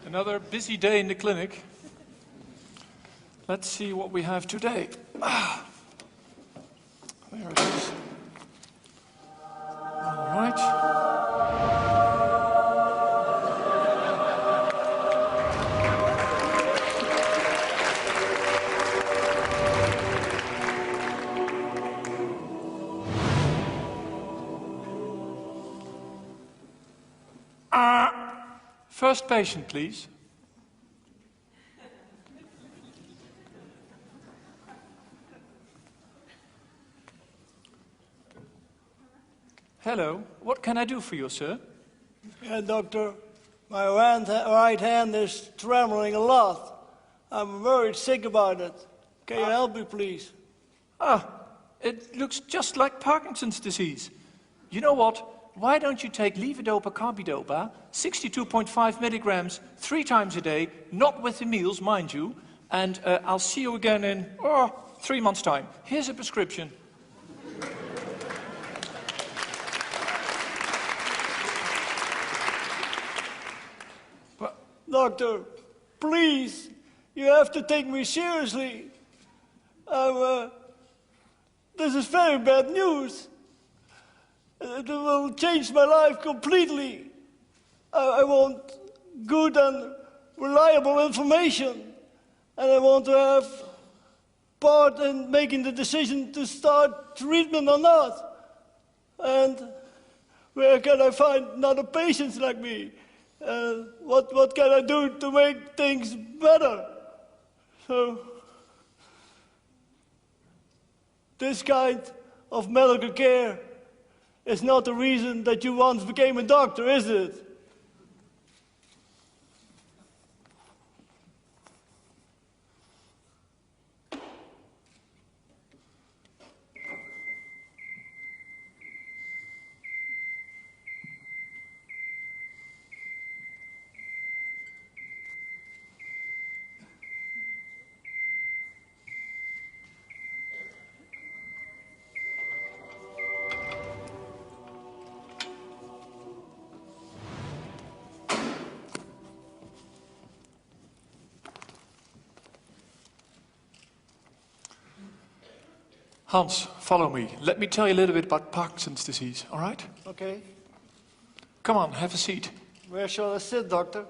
Another busy day in the clinic. Let's see what we have today. There it is. All right. First patient, please. Hello, what can I do for you, sir? Yeah, doctor, my right hand is trembling a lot. I'm very sick about it. Can you help me, please? It looks just like Parkinson's disease. You know what? Why don't you take levodopa carbidopa, 62.5 milligrams, 3 times a day, not with the meals, mind you, and I'll see you again in 3 months' time. Here's a prescription. Doctor, please, you have to take me seriously. This is very bad news. It will change my life completely. I want good and reliable information. And I want to have part in making the decision to start treatment or not. And where can I find other patients like me? What can I do to make things better? So, this kind of medical care is not the reason that you once became a doctor, is it? Hans, follow me. Let me tell you a little bit about Parkinson's disease, all right? Okay. Come on, have a seat. Where shall I sit, doctor?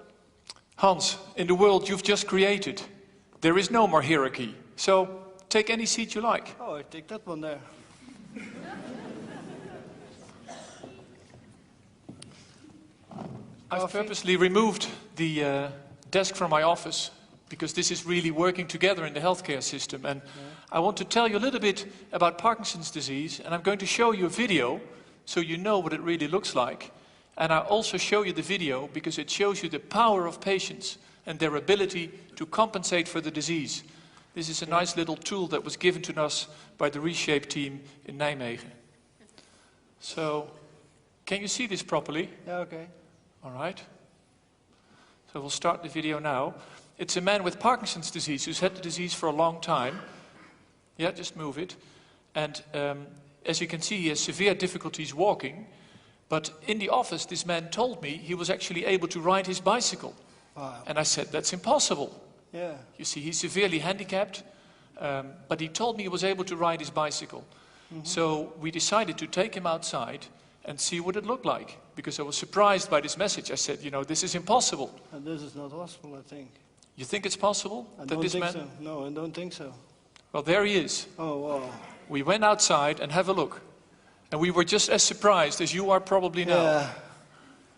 Hans, in the world you've just created, there is no more hierarchy. So, take any seat you like. Oh, I take that one there. I've purposely removed the desk from my office because this is really working together in the healthcare system. And I want to tell you a little bit about Parkinson's disease, and I'm going to show you a video so you know what it really looks like. And I'll also show you the video because it shows you the power of patients and their ability to compensate for the disease. This is a nice little tool that was given to us by the Reshape team in Nijmegen. So, can you see this properly? Yeah, okay. All right. So we'll start the video now. It's a man with Parkinson's disease who's had the disease for a long time. Yeah, just move it. And as you can see, he has severe difficulties walking. But in the office, this man told me he was actually able to ride his bicycle. Wow. And I said, that's impossible. Yeah. You see, he's severely handicapped, but he told me he was able to ride his bicycle. Mm-hmm. So we decided to take him outside and see what it looked like. Because I was surprised by this message. I said, you know, this is impossible. And this is not possible, I think. You think it's possible? I don't think so. No, I don't think so. Well, there he is. Oh, wow. We went outside and have a look. And we were just as surprised as you are probably now. Yeah.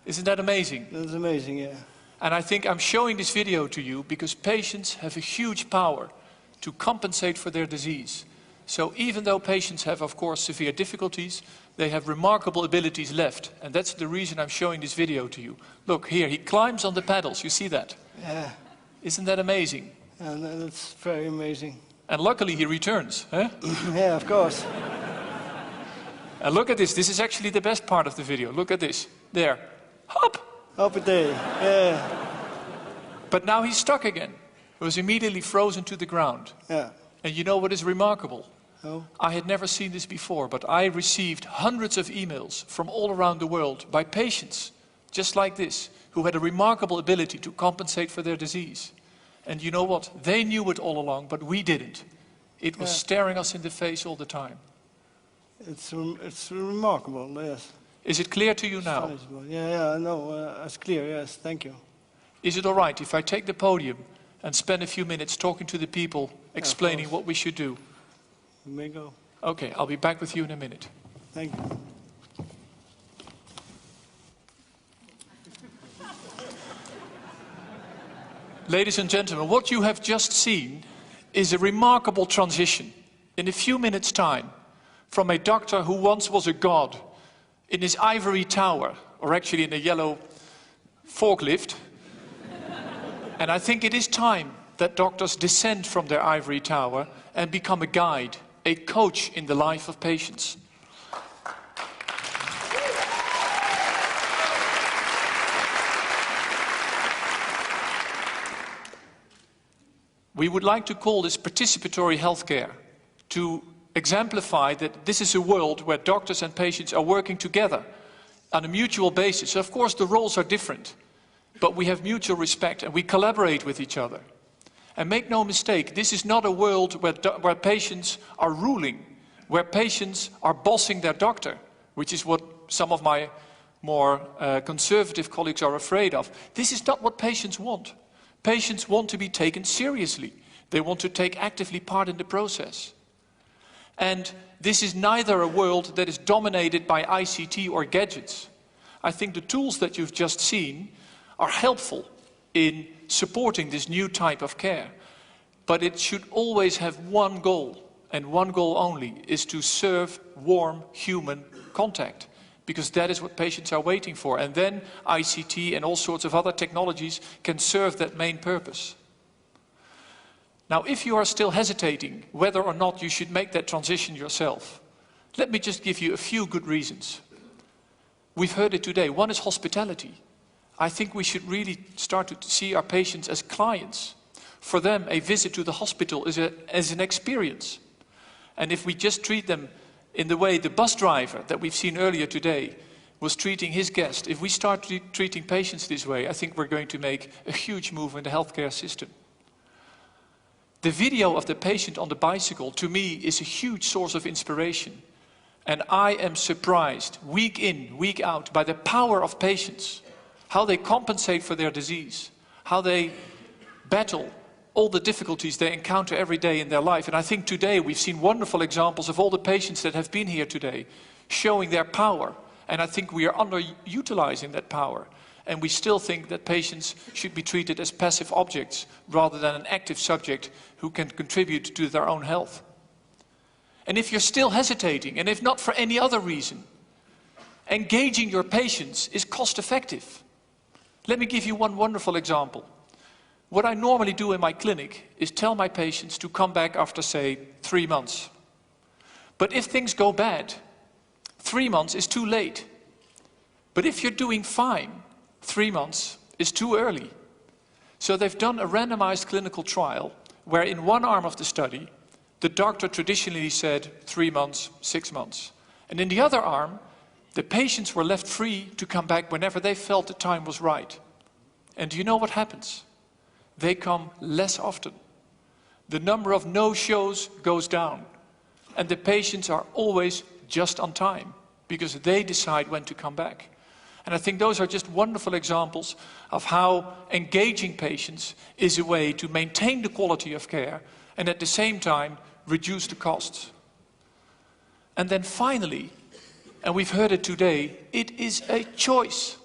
Isn't that amazing? That's amazing, yeah. And I think I'm showing this video to you because patients have a huge power to compensate for their disease. So even though patients have, of course, severe difficulties, they have remarkable abilities left. And that's the reason I'm showing this video to you. Look, here, he climbs on the pedals. You see that? Yeah. Isn't that amazing? And that's very amazing. And luckily he returns, huh? Yeah, of course. And look at this. This is actually the best part of the video. Look at this. There. Hop! Up a day. Yeah. But now he's stuck again. He was immediately frozen to the ground. Yeah. And you know what is remarkable? Oh. I had never seen this before, but I received hundreds of emails from all around the world by patients, just like this, who had a remarkable ability to compensate for their disease. And you know what? They knew it all along, but we didn't. It was staring us in the face all the time. It's remarkable, yes. Is it clear to you now? Yeah, I know. It's clear, yes. Thank you. Is it all right if I take the podium and spend a few minutes talking to the people, explaining what we should do? You may go. Okay, I'll be back with you in a minute. Thank you. Ladies and gentlemen, what you have just seen is a remarkable transition in a few minutes' time from a doctor who once was a god in his ivory tower, or actually in a yellow forklift. And I think it is time that doctors descend from their ivory tower and become a guide, a coach in the life of patients. We would like to call this participatory healthcare to exemplify that this is a world where doctors and patients are working together on a mutual basis. Of course, the roles are different, but we have mutual respect and we collaborate with each other. And make no mistake, this is not a world where patients are ruling, where patients are bossing their doctor, which is what some of my more conservative colleagues are afraid of. This is not what patients want. Patients want to be taken seriously. They want to take actively part in the process. And this is neither a world that is dominated by ICT or gadgets. I think the tools that you've just seen are helpful in supporting this new type of care. But it should always have one goal, and one goal only, is to serve warm human contact. Because that is what patients are waiting for. And then ICT and all sorts of other technologies can serve that main purpose. Now, if you are still hesitating whether or not you should make that transition yourself, let me just give you a few good reasons. We've heard it today. One is hospitality. I think we should really start to see our patients as clients. For them, a visit to the hospital is an experience. And if we just treat them in the way the bus driver that we've seen earlier today was treating his guest, if we start treating patients this way, I think we're going to make a huge move in the healthcare system. The video of the patient on the bicycle, to me, is a huge source of inspiration. And I am surprised, week in, week out, by the power of patients, how they compensate for their disease, how they battle all the difficulties they encounter every day in their life. And I think today we've seen wonderful examples of all the patients that have been here today, showing their power. And I think we are underutilizing that power. And we still think that patients should be treated as passive objects rather than an active subject who can contribute to their own health. And if you're still hesitating, and if not for any other reason, engaging your patients is cost effective. Let me give you one wonderful example. What I normally do in my clinic is tell my patients to come back after, say, 3 months. But if things go bad, 3 months is too late. But if you're doing fine, 3 months is too early. So they've done a randomized clinical trial where in one arm of the study, the doctor traditionally said 3 months, 6 months. And in the other arm, the patients were left free to come back whenever they felt the time was right. And do you know what happens? They come less often. The number of no-shows goes down. And the patients are always just on time because they decide when to come back. And I think those are just wonderful examples of how engaging patients is a way to maintain the quality of care and at the same time reduce the costs. And then finally, and we've heard it today, it is a choice.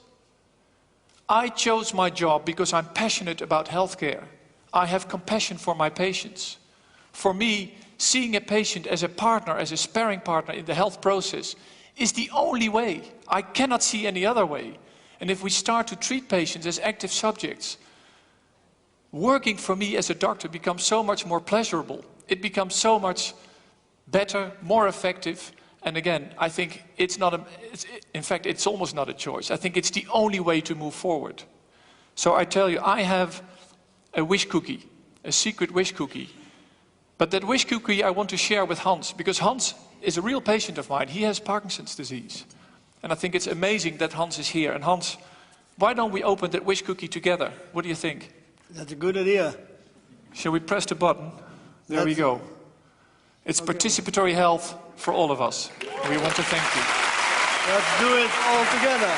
I chose my job because I'm passionate about healthcare. I have compassion for my patients. For me, seeing a patient as a partner, as a sparring partner in the health process is the only way. I cannot see any other way. And if we start to treat patients as active subjects, working for me as a doctor becomes so much more pleasurable. It becomes so much better, more effective. And again, I think in fact, it's almost not a choice. I think it's the only way to move forward. So I tell you, I have a wish cookie, a secret wish cookie. But that wish cookie I want to share with Hans, because Hans is a real patient of mine. He has Parkinson's disease. And I think it's amazing that Hans is here. And Hans, Why don't we open that wish cookie together? What do you think? That's a good idea. Shall we press the button? There we go. It's participatory health for all of us. We want to thank you. Let's do it all together.